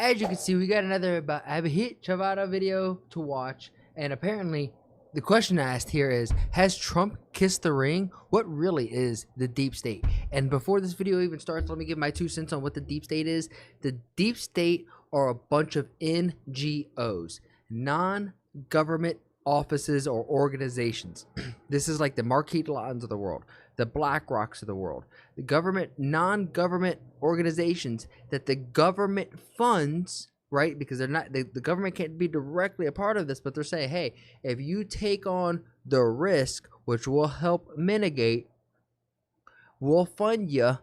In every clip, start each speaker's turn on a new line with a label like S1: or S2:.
S1: as you can see, we got another Abhijit Chavada video to watch, and apparently the question asked here is, has Trump kissed the ring? What really is the deep state? And before this video even starts, let me give my 2 cents on what the deep state is. The deep state are a bunch of NGOs, non-government offices or organizations. This is like the Marquis Latins of the world, the Black Rocks of the world, the government, non-government organizations that the government funds, right? Because they're not, the government can't be directly a part of this, but they're saying, hey, if you take on the risk, which will help mitigate, we'll fund you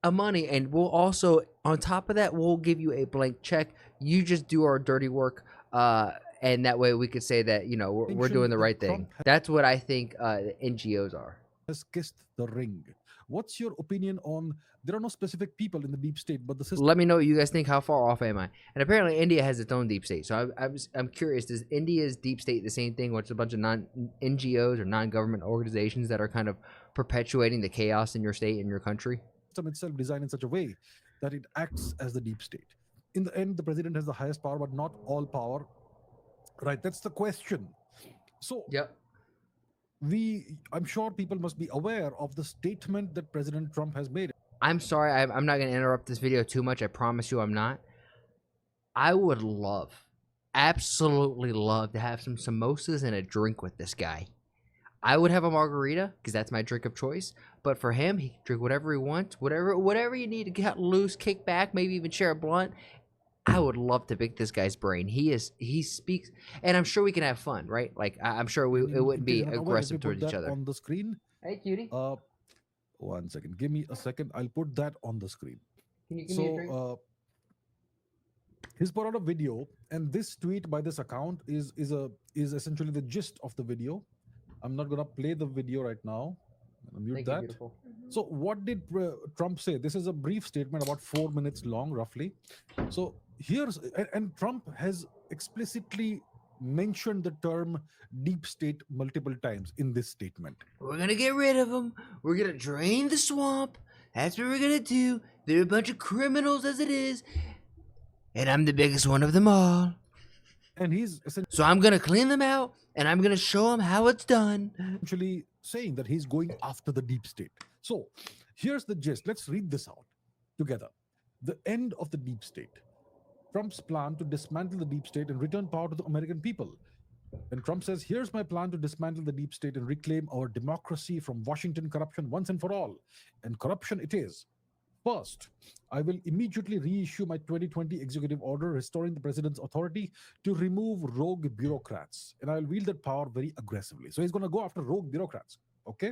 S1: a money, and we'll also, on top of that, we'll give you a blank check. You just do our dirty work, and that way we could say that, you know, we're doing the right thing. That's what I think NGOs are.
S2: Has kissed the ring. What's your opinion on, there are no specific people in the deep state, but the system?
S1: Let me know what you guys think. How far off am I? And apparently India has its own deep state. So I'm curious, does India's deep state the same thing, where it's a bunch of NGOs or non-government organizations that are kind of perpetuating the chaos in your state, in your country?
S2: System itself designed in such a way that it acts as the deep state. In the end, the president has the highest power, but not all power. Right, that's the question. So
S1: yep.
S2: I'm sure people must be aware of the statement that President Trump has made.
S1: I'm sorry, I'm not going to interrupt this video too much. I promise you I'm not. I would love, absolutely love to have some samosas and a drink with this guy. I would have a margarita because that's my drink of choice. But for him, he can drink whatever he wants, whatever you need to get loose, kick back, maybe even share a blunt. I would love to pick this guy's brain. He speaks, and I'm sure we can have fun, right? Like I'm sure it wouldn't be aggressive towards each other.
S2: On the screen.
S1: Hey, cutie.
S2: 1 second. Give me a second. I'll put that on the screen.
S1: Can you give me a drink?
S2: He's put out a video, and this tweet by this account is essentially the gist of the video. I'm not gonna play the video right now. I'll mute that. So what did Trump say? This is a brief statement, about 4 minutes long, roughly. So here's, and Trump has explicitly mentioned the term deep state multiple times in this statement.
S1: We're gonna get rid of them. We're gonna drain the swamp. That's what we're gonna do. They're a bunch of criminals as it is, and I'm the biggest one of them all.
S2: And he's
S1: so I'm gonna clean them out, and I'm gonna show them how it's done.
S2: Actually saying that he's going after the deep state. So here's the gist. Let's read this out together. The end of the deep state. Trump's plan to dismantle the deep state and return power to the American people. And Trump says, here's my plan to dismantle the deep state and reclaim our democracy from Washington corruption once and for all. And corruption it is. First, I will immediately reissue my 2020 executive order restoring the president's authority to remove rogue bureaucrats. And I will wield that power very aggressively. So he's going to go after rogue bureaucrats. Okay.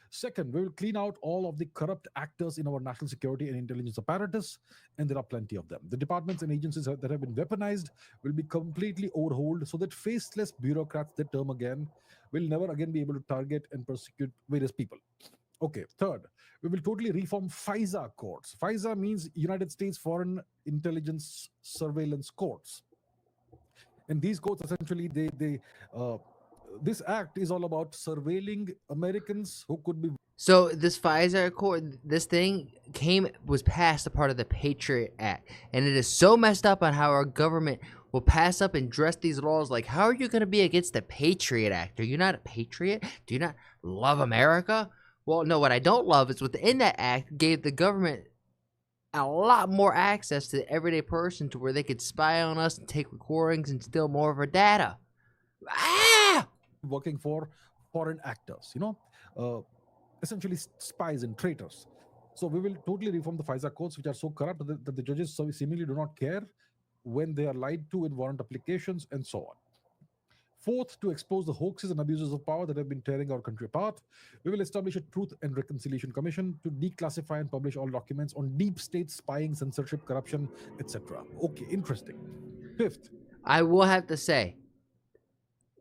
S2: Second, we will clean out all of the corrupt actors in our national security and intelligence apparatus, and there are plenty of them. The departments and agencies that have been weaponized will be completely overhauled so that faceless bureaucrats, that term again, will never again be able to target and persecute various people. Okay, third, we will totally reform FISA courts. FISA means United States Foreign Intelligence Surveillance Courts. And these courts essentially, this act is all about surveilling Americans who could be.
S1: So this FISA court, this thing was passed a part of the Patriot Act. And it is so messed up on how our government will pass up and dress these laws. Like, how are you going to be against the Patriot Act? Are you not a patriot? Do you not love America? Well, no, what I don't love is within that act gave the government a lot more access to the everyday person to where they could spy on us and take recordings and steal more of our data. Ah!
S2: Working for foreign actors, essentially spies and traitors. So we will totally reform the FISA courts, which are so corrupt that the judges seemingly do not care when they are lied to in warrant applications and so on. Fourth, to expose the hoaxes and abuses of power that have been tearing our country apart, we will establish a Truth and Reconciliation Commission to declassify and publish all documents on deep state spying, censorship, corruption, etc. Okay, interesting. Fifth,
S1: I will have to say,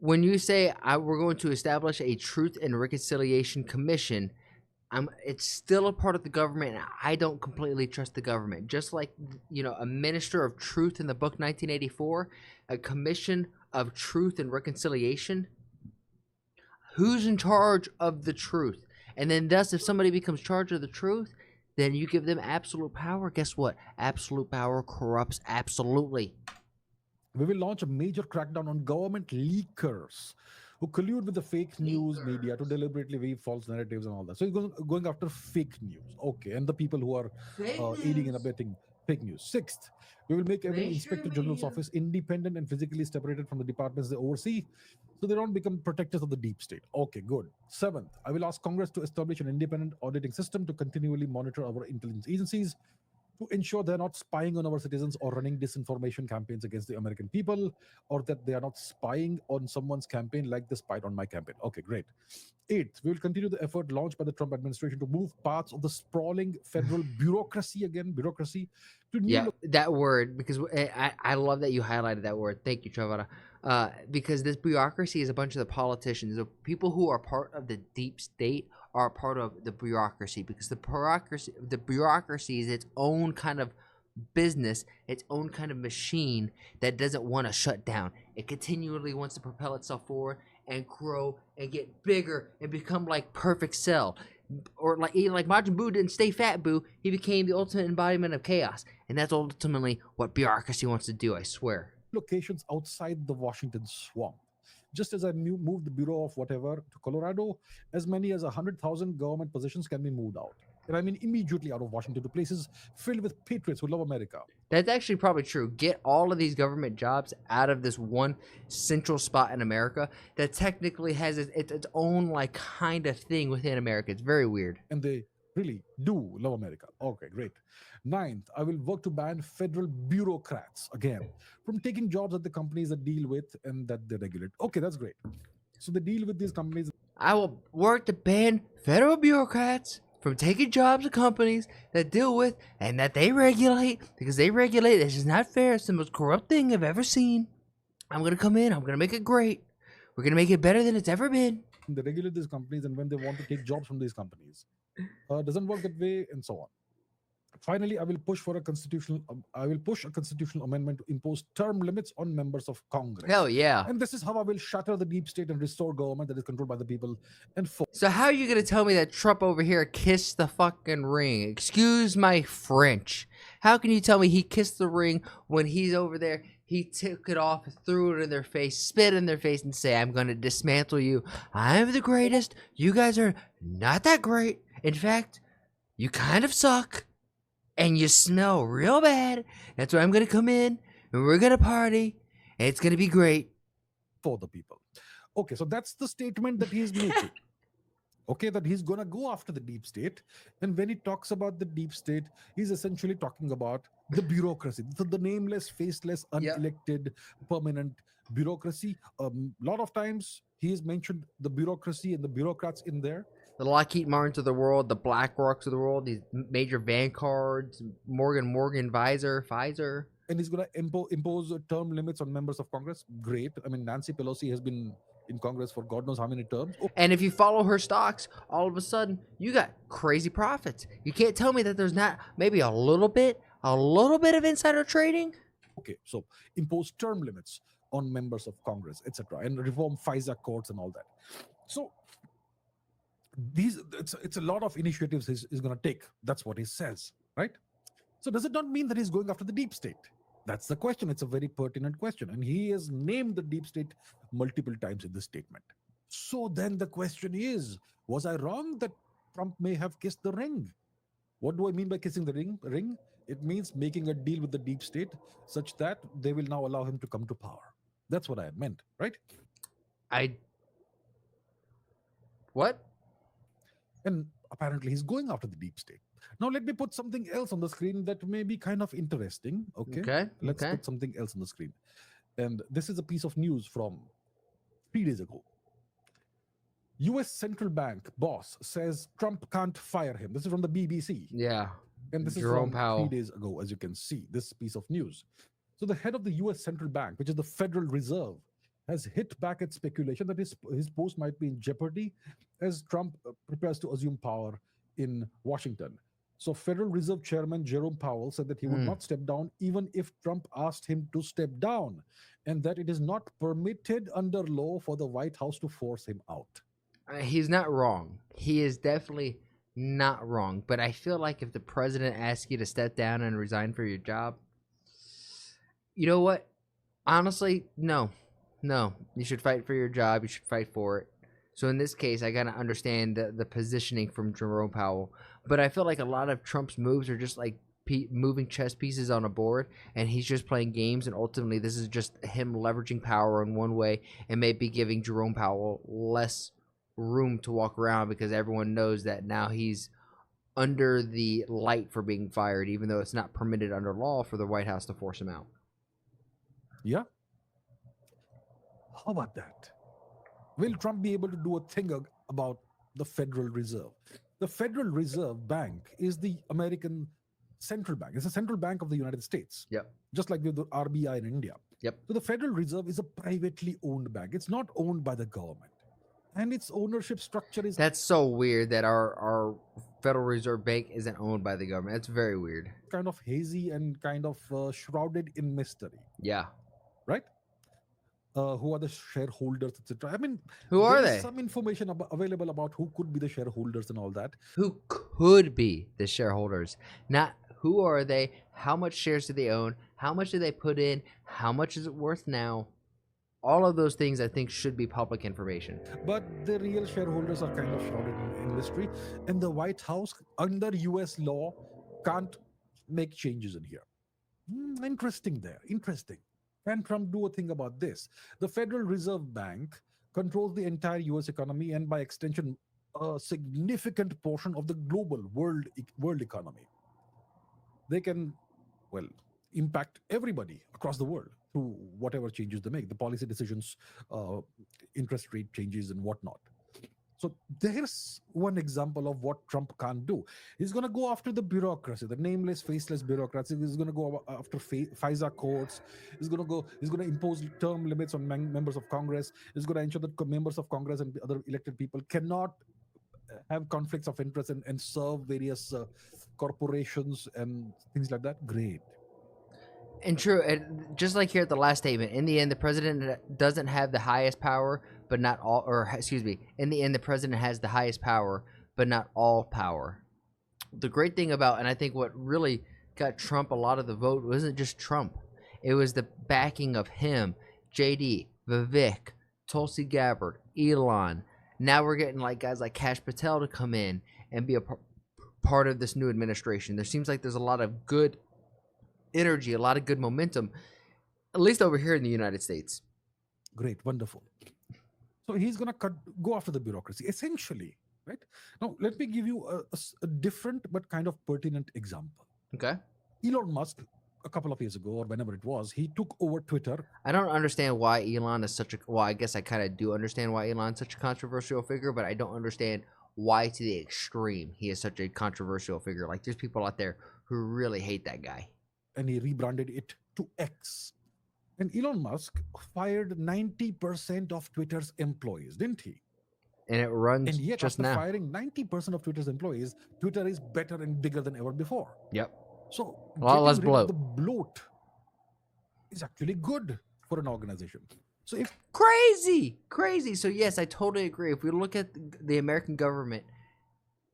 S1: when you say we're going to establish a Truth and Reconciliation Commission, it's still a part of the government, and I don't completely trust the government. Just like, a minister of truth in the book 1984, a commission of truth and reconciliation. Who's in charge of the truth? And then thus, if somebody becomes charged of the truth, then you give them absolute power. Guess what? Absolute power corrupts absolutely.
S2: We will launch a major crackdown on government leakers who collude with the fake news media to deliberately weave false narratives and all that. So he's going after fake news. Okay. And the people who are aiding and abetting fake news. Sixth, we will make every inspector general's office independent and physically separated from the departments they oversee so they don't become protectors of the deep state. Okay, good. Seventh, I will ask Congress to establish an independent auditing system to continually monitor our intelligence agencies to ensure they're not spying on our citizens or running disinformation campaigns against the American people, or that they are not spying on someone's campaign like they spied on my campaign. Okay, great. Eighth, we will continue the effort launched by the Trump administration to move parts of the sprawling federal bureaucracy to new
S1: Yeah, that word, because I love that you highlighted that word. Thank you, Trevor. Because this bureaucracy is a bunch of the politicians, the people who are part of the deep state are part of the bureaucracy, because the bureaucracy is its own kind of business, its own kind of machine that doesn't want to shut down. It continually wants to propel itself forward and grow and get bigger and become like Perfect Cell. Or like Majin Buu didn't stay fat, Buu. He became the ultimate embodiment of chaos, and that's ultimately what bureaucracy wants to do. I swear.
S2: locations outside the Washington swamp. Just as I moved the Bureau of whatever to Colorado, as many as 100,000 government positions can be moved out. And I mean immediately out of Washington to places filled with patriots who love America.
S1: That's actually probably true. Get all of these government jobs out of this one central spot in America that technically has its own like kind of thing within America. It's very weird.
S2: And they really do love America. Okay, great. Ninth, I will work to ban federal bureaucrats again from taking jobs at the companies that deal with and that they regulate. Okay, that's great. So they deal with these companies.
S1: I will work to ban federal bureaucrats from taking jobs at companies that deal with and that they regulate, because they regulate. This is not fair. It's the most corrupt thing I've ever seen. I'm going to come in. I'm going to make it great. We're going to make it better than it's ever been.
S2: They regulate these companies, and when they want to take jobs from these companies, doesn't work that way, and so on. Finally, I will push a constitutional amendment to impose term limits on members of Congress.
S1: Hell yeah.
S2: And this is how I will shatter the deep state and restore government that is controlled by the people. And
S1: so how are you going to tell me that Trump over here kissed the fucking ring? Excuse my French. How can you tell me he kissed the ring when he's over there? He took it off, threw it in their face, spit in their face, and say, I'm going to dismantle you. I'm the greatest. You guys are not that great. In fact, you kind of suck. And you smell real bad. That's why I'm going to come in, and we're going to party, and it's going to be great.
S2: For the people. Okay, so that's the statement that he's making. Okay, that he's going to go after the deep state. And when he talks about the deep state, he's essentially talking about the bureaucracy, the nameless, faceless, unelected, permanent bureaucracy. A lot of times he has mentioned the bureaucracy and the bureaucrats in there.
S1: The Lockheed Martins of the world, the BlackRocks of the world, these major Vanguards, Morgan, Pfizer.
S2: And he's going to impose term limits on members of Congress. Great. I mean, Nancy Pelosi has been in Congress for God knows how many terms. Oh.
S1: And if you follow her stocks, all of a sudden, you got crazy profits. You can't tell me that there's not maybe a little bit of insider trading.
S2: Okay, so impose term limits on members of Congress, etc., and reform FISA courts and all that. So it's a lot of initiatives he's going to take. That's what he says, right? So does it not mean that he's going after the deep state? That's the question. It's a very pertinent question, and he has named the deep state multiple times in this statement. So then the question is, was I wrong that Trump may have kissed the ring? What do I mean by kissing the ring? It means making a deal with the deep state such that they will now allow him to come to power. That's what I meant, right?
S1: What?
S2: And apparently he's going after the deep state. Now let me put something else on the screen that may be kind of interesting. Okay. Let's put something else on the screen. And this is a piece of news from 3 days ago. US Central Bank boss says Trump can't fire him. This is from the BBC.
S1: Yeah.
S2: And this
S1: Jerome
S2: is from
S1: Powell.
S2: 3 days ago, as you can see, this piece of news. So the head of the US Central Bank, which is the Federal Reserve, has hit back at speculation that his post might be in jeopardy as Trump prepares to assume power in Washington. So Federal Reserve Chairman Jerome Powell said that he would not step down even if Trump asked him to step down, and that it is not permitted under law for the White House to force him out.
S1: He's not wrong. He is definitely not wrong. But I feel like if the president asks you to step down and resign for your job, you know what? Honestly, no. No. You should fight for your job. You should fight for it. So in this case, I got to understand the positioning from Jerome Powell. But I feel like a lot of Trump's moves are just like moving chess pieces on a board, and he's just playing games. And ultimately, this is just him leveraging power in one way and maybe giving Jerome Powell less room to walk around because everyone knows that now he's under the light for being fired, even though it's not permitted under law for the White House to force him out.
S2: Yeah. How about that? Will Trump be able to do a thing about the Federal Reserve? The Federal Reserve Bank is the American central bank. It's a central bank of the United States.
S1: Yep.
S2: Just like with the RBI in India.
S1: Yep.
S2: So the Federal Reserve is a privately owned bank. It's not owned by the government. And its ownership structure is
S1: That's so weird that our Federal Reserve Bank isn't owned by the government. That's very weird.
S2: kind of hazy and kind of shrouded in mystery,
S1: Yeah.
S2: right? Who are the shareholders, etc. I mean,
S1: Who are
S2: there is
S1: they?
S2: some information available about who could be the shareholders and all that.
S1: Who could be the shareholders? Not who are they? How much shares do they own? How much do they put in? How much is it worth now? All of those things I think should be public information.
S2: But the real shareholders are kind of shrouded in mystery, and the White House, under US law, can't make changes in here. Interesting there. Interesting. Can Trump do a thing about this? The Federal Reserve Bank controls the entire US economy and, by extension, a significant portion of the global world economy. They can, well, impact everybody across the world through whatever changes they make, the policy decisions, interest rate changes, and whatnot. So there's one example of what Trump can't do. He's going to go after the bureaucracy, the nameless, faceless bureaucracy. He's going to go after FISA courts. He's going to impose term limits on members of Congress. He's going to ensure that members of Congress and other elected people cannot have conflicts of interest and serve various corporations and things like that. Great.
S1: And true, and just like here at the last statement, in the end, the president doesn't have the highest power, but not all, or excuse me, in the end, the president has the highest power, but not all power. The great thing about, and I think what really got Trump a lot of the vote wasn't just Trump. It was the backing of him, JD, Vivek, Tulsi Gabbard, Elon. Now we're getting like guys like Kash Patel to come in and be a part of this new administration. There seems like there's a lot of good energy, a lot of good momentum, at least over here in the United States.
S2: Great, wonderful. So he's going to go after the bureaucracy, essentially, right? Now, let me give you a different but kind of pertinent example.
S1: Okay.
S2: Elon Musk, a couple of years ago, or whenever it was, he took over Twitter.
S1: I don't understand why Elon is such a, well, I guess I kind of do understand why Elon's such a controversial figure, but I don't understand why to the extreme he is such a controversial figure. Like, there's people out there who really hate that guy.
S2: And he rebranded it to X. And Elon Musk fired 90% of Twitter's employees, didn't he?
S1: And it runs
S2: and yet,
S1: just
S2: after
S1: now.
S2: firing 90% of Twitter's employees, Twitter is better and bigger than ever before.
S1: Yep.
S2: So
S1: A lot less
S2: getting rid of
S1: bloat.
S2: the bloat is actually good for an organization. So if
S1: Crazy. So yes, I totally agree. If we look at the American government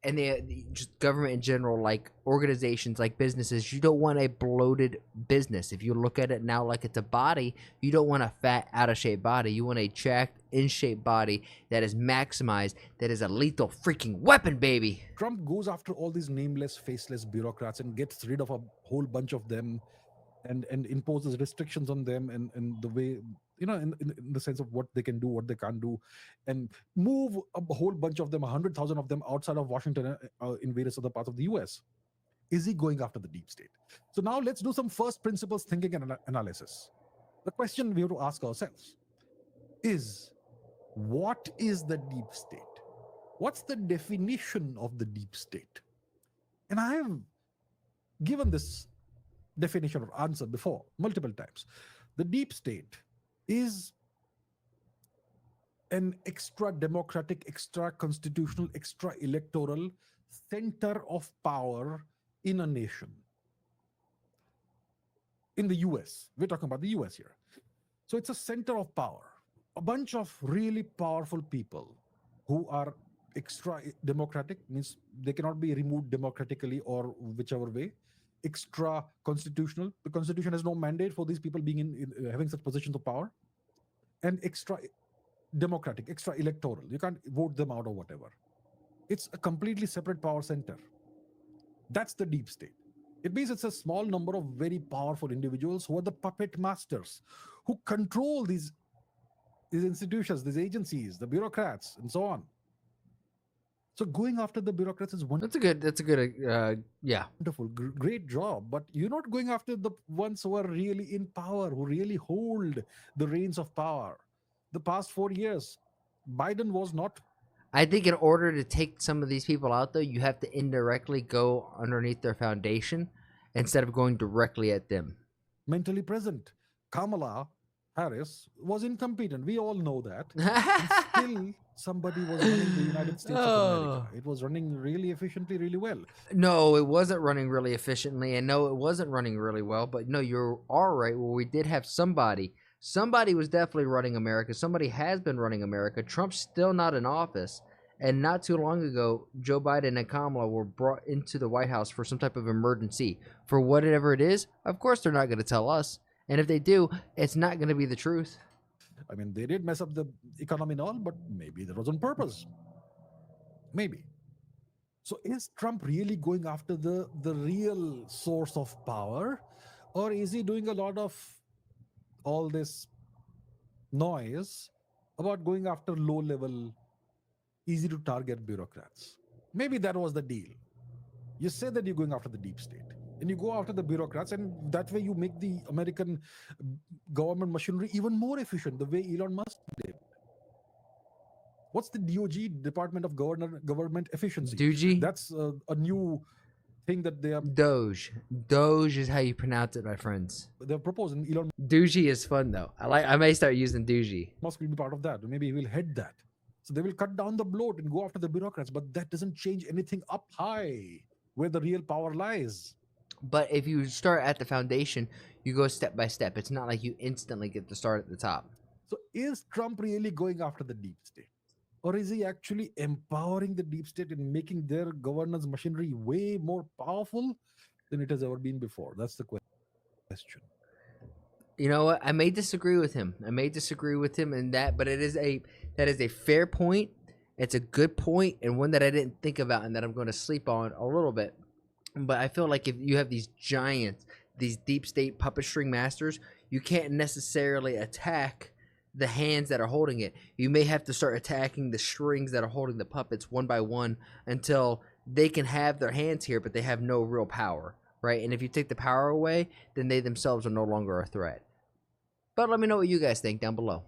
S1: and the just government in general, like organizations, like businesses, you don't want a bloated business. If you look at it now like it's a body, you don't want a fat, out of shape body. You want a jacked, in shape body that is maximized, that is a lethal freaking weapon, baby.
S2: Trump goes after all these nameless, faceless bureaucrats and gets rid of a whole bunch of them and imposes restrictions on them and the way, in the sense of what they can do, what they can't do, and move a whole bunch of them, 100,000 of them outside of Washington in various other parts of the US. Is he going after the deep state? So now let's do some first principles thinking and analysis. The question we have to ask ourselves is, what is the deep state? What's the definition of the deep state? And I have given this definition or answer before multiple times. The deep state is an extra democratic, extra constitutional, extra electoral center of power in a nation. In the US, we're talking about the US here. So it's a center of power. A bunch of really powerful people who are extra democratic means they cannot be removed democratically or whichever way. Extra constitutional, the constitution has no mandate for these people being in having such positions of power. And extra democratic, extra electoral, you can't vote them out or whatever. It's a completely separate power center. That's the deep state. It means it's a small number of very powerful individuals who are the puppet masters, who control these institutions, these agencies, the bureaucrats, and so on. So going after the bureaucrats is
S1: That's a good yeah.
S2: wonderful, great job. But you're not going after the ones who are really in power, who really hold the reins of power. The past 4 years, Biden was not
S1: I think in order to take some of these people out, though, you have to indirectly go underneath their foundation instead of going directly at them.
S2: mentally present. Kamala Harris was incompetent. We all know that. And still, somebody was running the United States of America. It was running really efficiently, really well.
S1: No, it wasn't running really efficiently, and no, it wasn't running really well. But no, you're all right. Well, we did have somebody. Somebody was definitely running America. Somebody has been running America. Trump's still not in office. And not too long ago, Joe Biden and Kamala were brought into the White House for some type of emergency. For whatever it is, of course they're not going to tell us. And if they do, it's not going to be the truth.
S2: I mean, they did mess up the economy and all, but maybe that was on purpose. Maybe. So is Trump really going after the real source of power? Or is he doing a lot of all this noise about going after low-level, easy-to-target bureaucrats? Maybe that was the deal. You say that you're going after the deep state, and you go after the bureaucrats, and that way you make the American government machinery even more efficient, the way Elon Musk did. What's the DOG, Department of Government Efficiency?
S1: Doge?
S2: That's a new thing that they are
S1: Doge. Doge is how you pronounce it, my friends.
S2: they're proposing. Elon
S1: Doge is fun though. I may start using Doge.
S2: Musk will be part of that. Maybe he will head that. So they will cut down the bloat and go after the bureaucrats, but that doesn't change anything up high where the real power lies.
S1: But if you start at the foundation, you go step by step. It's not like you instantly get to start at the top.
S2: So is Trump really going after the deep state? Or is he actually empowering the deep state and making their governance machinery way more powerful than it has ever been before? That's the question.
S1: You know what? I may disagree with him. In that, but that is a fair point. It's a good point and one that I didn't think about and that I'm going to sleep on a little bit. But I feel like if you have these giants, these deep state puppet string masters, you can't necessarily attack the hands that are holding it. You may have to start attacking the strings that are holding the puppets one by one until they can have their hands here, but they have no real power, right? And if you take the power away, then they themselves are no longer a threat. But let me know what you guys think down below.